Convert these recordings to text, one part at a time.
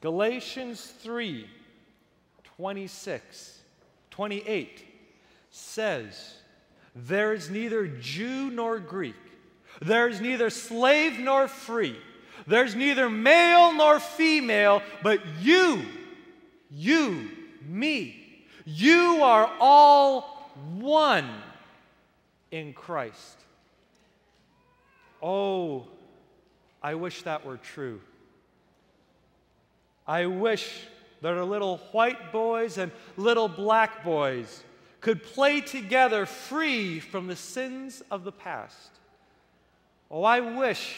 Galatians 3:26-28 says, "There is neither Jew nor Greek. There is neither slave nor free. There's neither male nor female, but you, me, you are all one in Christ." Oh, I wish that were true. I wish that our little white boys and little black boys could play together free from the sins of the past. Oh, I wish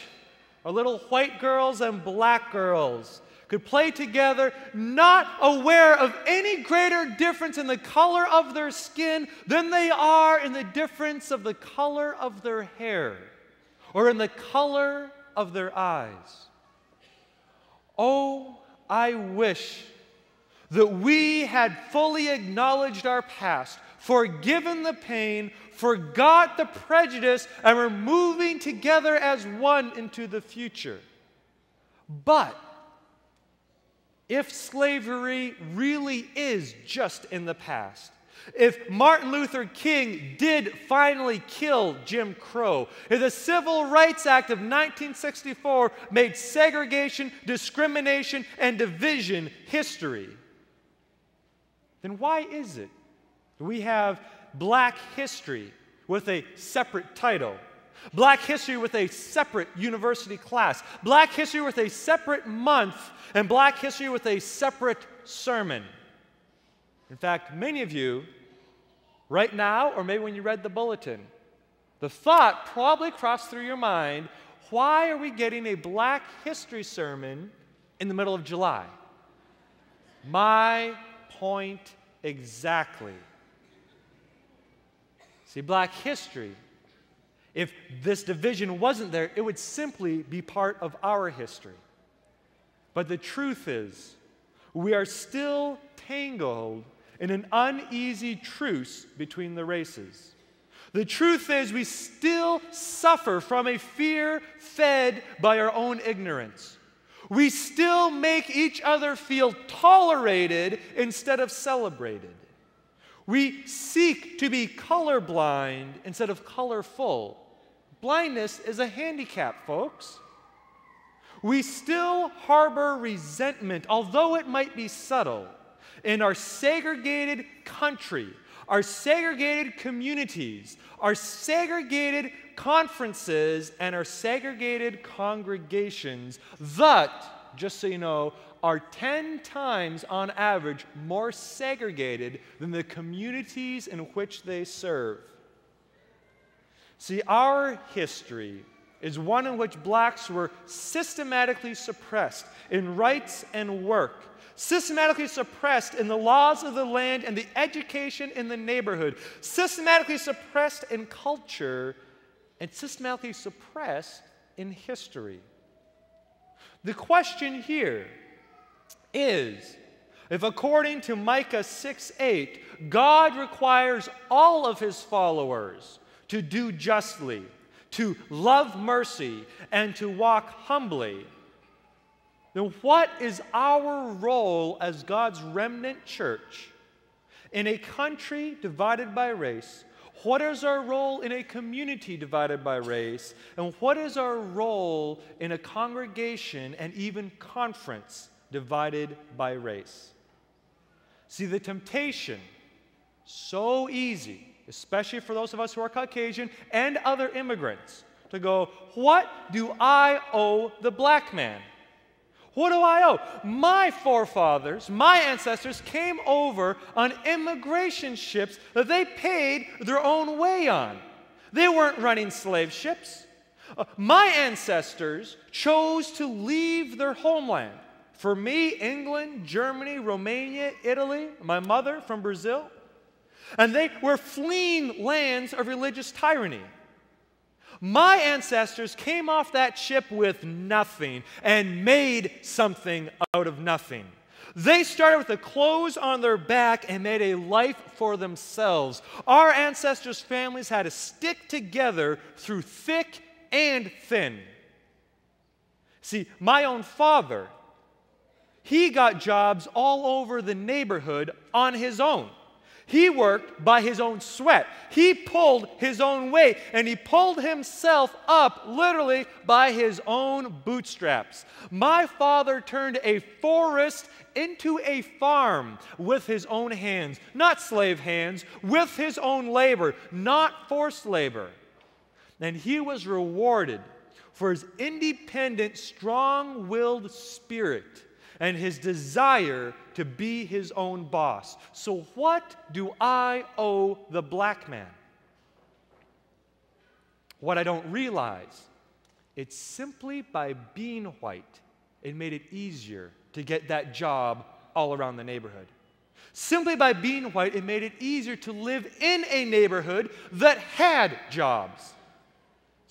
our little white girls and black girls could play together not aware of any greater difference in the color of their skin than they are in the difference of the color of their hair or in the color of their eyes. Oh, I wish that we had fully acknowledged our past, forgiven the pain, forgot the prejudice, and were moving together as one into the future. But if slavery really is just in the past, if Martin Luther King did finally kill Jim Crow, if the Civil Rights Act of 1964 made segregation, discrimination, and division history, then why is it that we have Black History with a separate title, Black History with a separate university class, Black History with a separate month, and Black History with a separate sermon? In fact, many of you, right now, or maybe when you read the bulletin, the thought probably crossed through your mind, why are we getting a Black History sermon in the middle of July? My point exactly. See, Black history, if this division wasn't there, it would simply be part of our history. But the truth is, we are still tangled in an uneasy truce between the races. The truth is, we still suffer from a fear fed by our own ignorance. We still make each other feel tolerated instead of celebrated. We seek to be colorblind instead of colorful. Blindness is a handicap, folks. We still harbor resentment, although it might be subtle, in our segregated country, our segregated communities, our segregated conferences, and our segregated congregations that, just so you know, are 10 times on average more segregated than the communities in which they serve. See, our history is one in which blacks were systematically suppressed in rights and work, systematically suppressed in the laws of the land and the education in the neighborhood, systematically suppressed in culture, and systematically suppressed in history. The question here is, if according to Micah 6:8, God requires all of his followers to do justly, to love mercy, and to walk humbly, then what is our role as God's remnant church in a country divided by race? What is our role in a community divided by race? And what is our role in a congregation and even conference divided by race? See, the temptation, so easy, especially for those of us who are Caucasian and other immigrants, to go, what do I owe the black man? What do I owe? My forefathers, my ancestors came over on immigration ships that they paid their own way on. They weren't running slave ships. My ancestors chose to leave their homeland. For me, England, Germany, Romania, Italy, my mother from Brazil. And they were fleeing lands of religious tyranny. My ancestors came off that ship with nothing and made something out of nothing. They started with the clothes on their back and made a life for themselves. Our ancestors' families had to stick together through thick and thin. See, my own father, he got jobs all over the neighborhood on his own. He worked by his own sweat. He pulled his own weight, and he pulled himself up literally by his own bootstraps. My father turned a forest into a farm with his own hands, not slave hands, with his own labor, not forced labor. And he was rewarded for his independent, strong-willed spirit and his desire to be his own boss. So what do I owe the black man? What I don't realize, it's simply by being white, it made it easier to get that job all around the neighborhood. Simply by being white, it made it easier to live in a neighborhood that had jobs.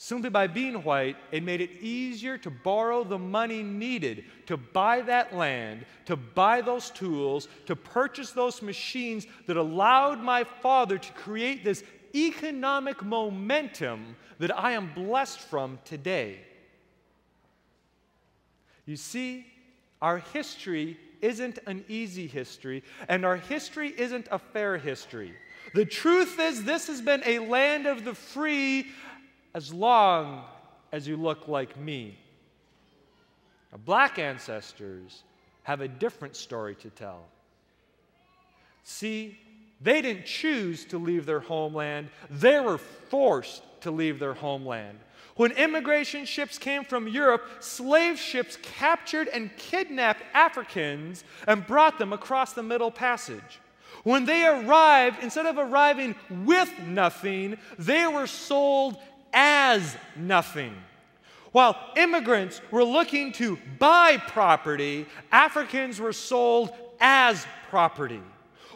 Simply by being white, it made it easier to borrow the money needed to buy that land, to buy those tools, to purchase those machines that allowed my father to create this economic momentum that I am blessed from today. You see, our history isn't an easy history, and our history isn't a fair history. The truth is, this has been a land of the free as long as you look like me. Now, black ancestors have a different story to tell. See, they didn't choose to leave their homeland. They were forced to leave their homeland. When immigration ships came from Europe, slave ships captured and kidnapped Africans and brought them across the Middle Passage. When they arrived, instead of arriving with nothing, they were sold as nothing. While immigrants were looking to buy property, Africans were sold as property.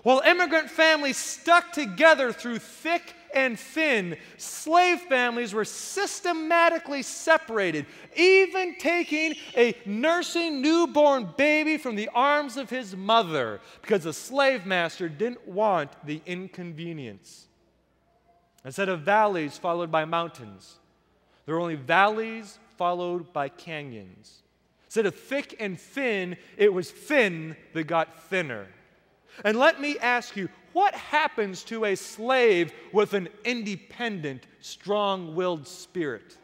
While immigrant families stuck together through thick and thin, slave families were systematically separated, even taking a nursing newborn baby from the arms of his mother because the slave master didn't want the inconvenience. Instead of valleys followed by mountains, there were only valleys followed by canyons. Instead of thick and thin, it was thin that got thinner. And let me ask you, what happens to a slave with an independent, strong-willed spirit?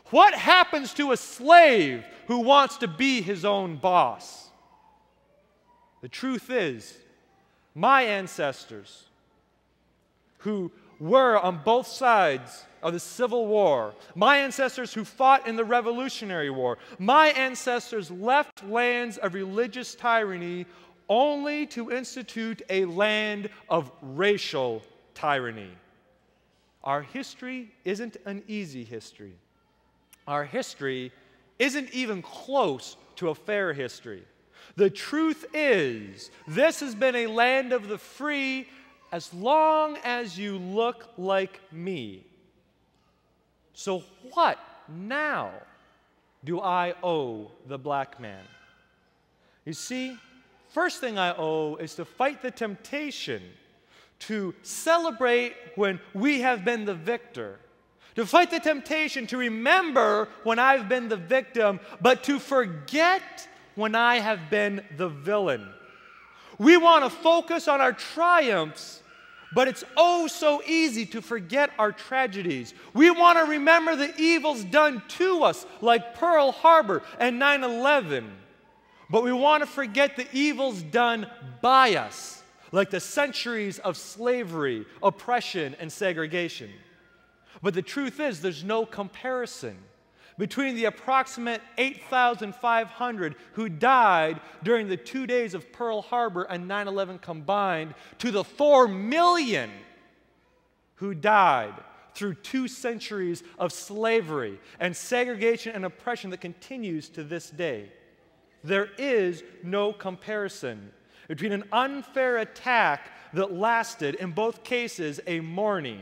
What happens to a slave who wants to be his own boss? The truth is, my ancestors, who were on both sides of the Civil War, my ancestors who fought in the Revolutionary War, my ancestors left lands of religious tyranny only to institute a land of racial tyranny. Our history isn't an easy history. Our history isn't even close to a fair history. The truth is, this has been a land of the free as long as you look like me. So what now do I owe the black man? You see, first thing I owe is to fight the temptation to celebrate when we have been the victor, to fight the temptation to remember when I've been the victim, but to forget when I have been the villain. We want to focus on our triumphs, but it's oh so easy to forget our tragedies. We want to remember the evils done to us, like Pearl Harbor and 9/11. But we want to forget the evils done by us, like the centuries of slavery, oppression, and segregation. But the truth is, there's no comparison between the approximate 8,500 who died during the 2 days of Pearl Harbor and 9/11 combined to the 4 million who died through 2 centuries of slavery and segregation and oppression that continues to this day. There is no comparison between an unfair attack that lasted, in both cases, a morning,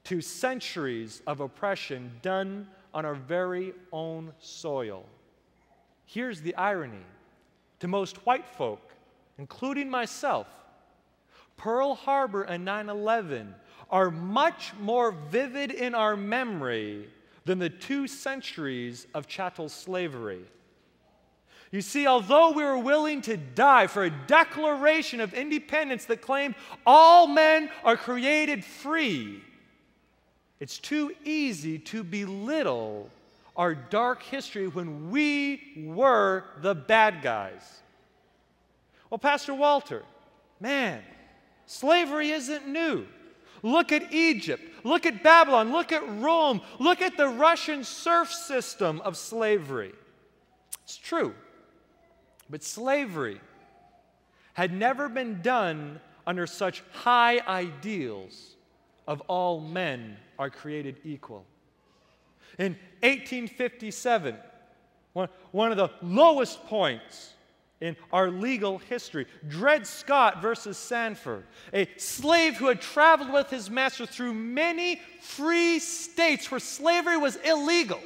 to centuries of oppression done on our very own soil. Here's the irony. To most white folk, including myself, Pearl Harbor and 9/11 are much more vivid in our memory than the 2 centuries of chattel slavery. You see, although we were willing to die for a declaration of independence that claimed all men are created free, it's too easy to belittle our dark history when we were the bad guys. Well, Pastor Walter, man, slavery isn't new. Look at Egypt. Look at Babylon. Look at Rome. Look at the Russian serf system of slavery. It's true. But slavery had never been done under such high ideals of all men are created equal. In 1857, one of the lowest points in our legal history, Dred Scott versus Sanford, a slave who had traveled with his master through many free states where slavery was illegal.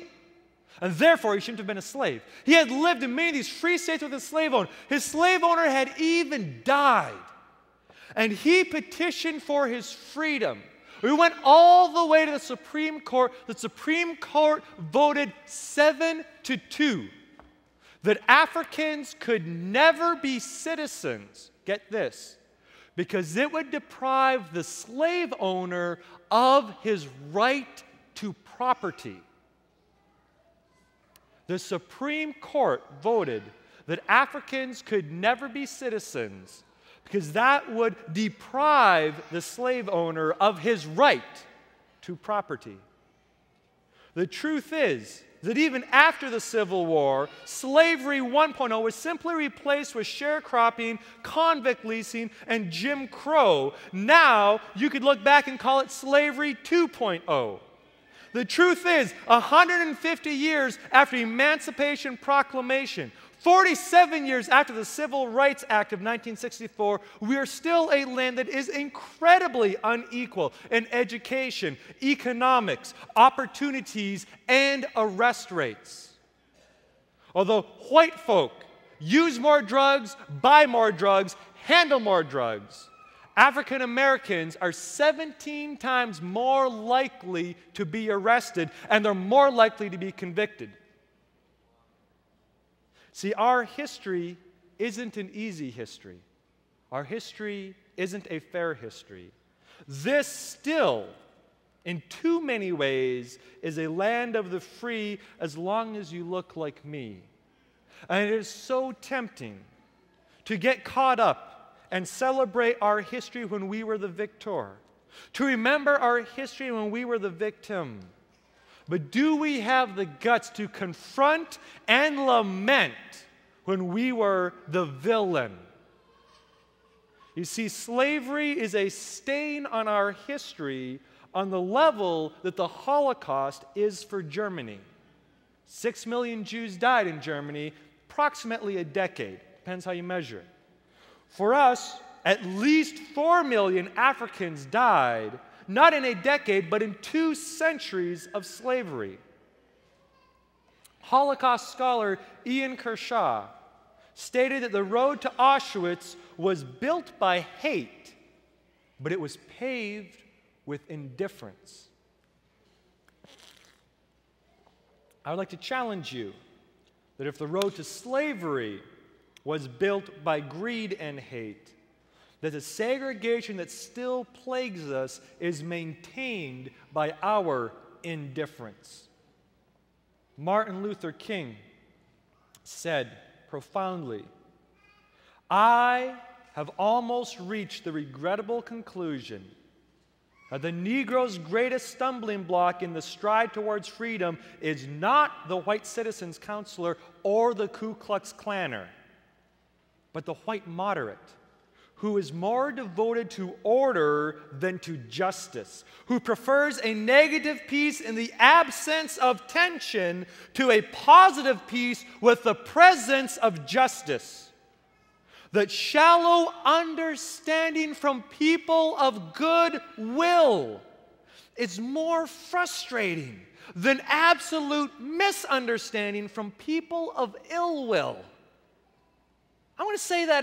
And therefore, he shouldn't have been a slave. He had lived in many of these free states with his slave owner. His slave owner had even died. And he petitioned for his freedom. We went all the way to the Supreme Court. The Supreme Court voted 7-2 that Africans could never be citizens. Get this. Because it would deprive the slave owner of his right to property. The Supreme Court voted that Africans could never be citizens because that would deprive the slave owner of his right to property. The truth is that even after the Civil War, slavery 1.0 was simply replaced with sharecropping, convict leasing, and Jim Crow. Now, you could look back and call it slavery 2.0. The truth is, 150 years after the Emancipation Proclamation, 47 years after the Civil Rights Act of 1964, we are still a land that is incredibly unequal in education, economics, opportunities, and arrest rates. Although white folk use more drugs, buy more drugs, handle more drugs, African Americans are 17 times more likely to be arrested, and they're more likely to be convicted. See, our history isn't an easy history. Our history isn't a fair history. This still, in too many ways, is a land of the free as long as you look like me. And it is so tempting to get caught up and celebrate our history when we were the victor, to remember our history when we were the victim. But do we have the guts to confront and lament when we were the villain? You see, slavery is a stain on our history on the level that the Holocaust is for Germany. 6 million Jews died in Germany, approximately a decade. Depends how you measure it. For us, at least 4 million Africans died, not in a decade, but in 2 centuries of slavery. Holocaust scholar Ian Kershaw stated that the road to Auschwitz was built by hate, but it was paved with indifference. I would like to challenge you that if the road to slavery was built by greed and hate, that the segregation that still plagues us is maintained by our indifference. Martin Luther King said profoundly, "I have almost reached the regrettable conclusion that the Negro's greatest stumbling block in the stride towards freedom is not the white citizen's counselor or the Ku Klux Klaner, but the white moderate, who is more devoted to order than to justice, who prefers a negative peace in the absence of tension to a positive peace with the presence of justice. That shallow understanding from people of good will is more frustrating than absolute misunderstanding from people of ill will." I want to say that